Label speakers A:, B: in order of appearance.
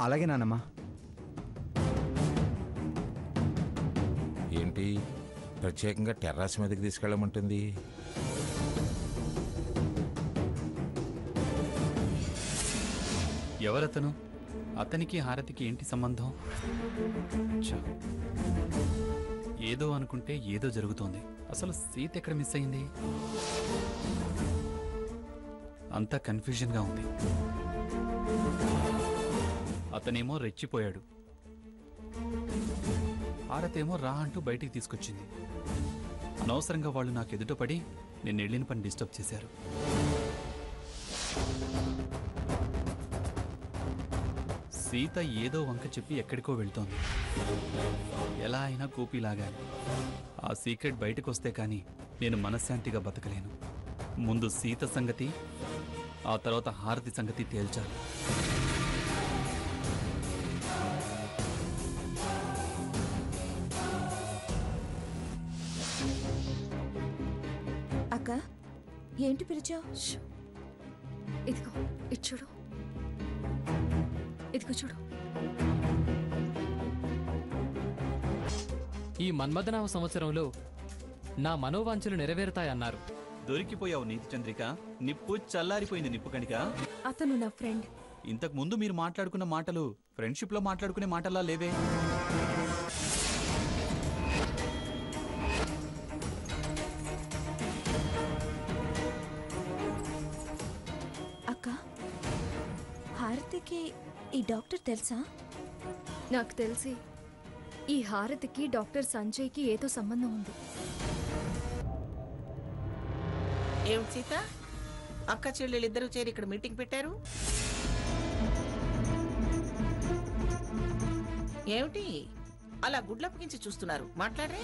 A: అలాగే నానమ్మా.
B: ఏంటి ప్రత్యేకంగా టెర్రాస్ మీదకి తీసుకెళ్ళమంటుంది?
C: ఎవరతను? అతనికి హారతికి ఏంటి సంబంధం? ఏదో అనుకుంటే ఏదో జరుగుతోంది. అసలు సీత ఎక్కడ మిస్ అయింది? అంతా కన్ఫ్యూజన్గా ఉంది. అతనేమో రెచ్చిపోయాడు, హారతేమో రా అంటూ బయటికి తీసుకొచ్చింది. అనవసరంగా వాళ్ళు నాకు ఎదుట పడి నేను వెళ్ళిన పని డిస్టర్బ్ చేశారు. సీత ఏదో వంక చెప్పి ఎక్కడికో వెళ్తోంది. ఎలా అయినా కూపి లాగాలి. ఆ సీక్రెట్ బయటకు వస్తే కానీ నేను మనశ్శాంతిగా బతకలేను. ముందు సీత సంగతి, ఆ తర్వాత హారతి సంగతి తేల్చాలి.
D: అక్క, ఏంటి పిలిచావు?
E: ఇదిగో ఇది చూడు, ఇదిగో చూడు.
F: ఈ మన్మథనామ సంవత్సరంలో నా మనోవాంఛలు నెరవేరుతాయన్నారు.
C: దొరికిపోయావు నీతి చంద్రిక. నిప్పు చల్లారిపోయింది నిప్పు కణిక.
E: అతను నా ఫ్రెండ్.
C: ఇంతకు ముందు మీరు మాట్లాడుకున్న మాటలు ఫ్రెండ్షిప్ లో మాట్లాడుకునే మాటలా లేవే.
D: అక్క, హారతికి ఈ డాక్టర్ తెలుసా?
E: నాకు తెలిసి ఈ హారతికి డాక్టర్ సంజయ్కి ఏదో సంబంధం ఉంది.
G: ఏమిటి సీత, అక్క చెల్లెళ్ళిద్దరూ చేరి ఇక్కడ మీటింగ్ పెట్టారు? ఏమిటి అలా గుడ్లప్పగించి చూస్తున్నారు? మాట్లాడరే.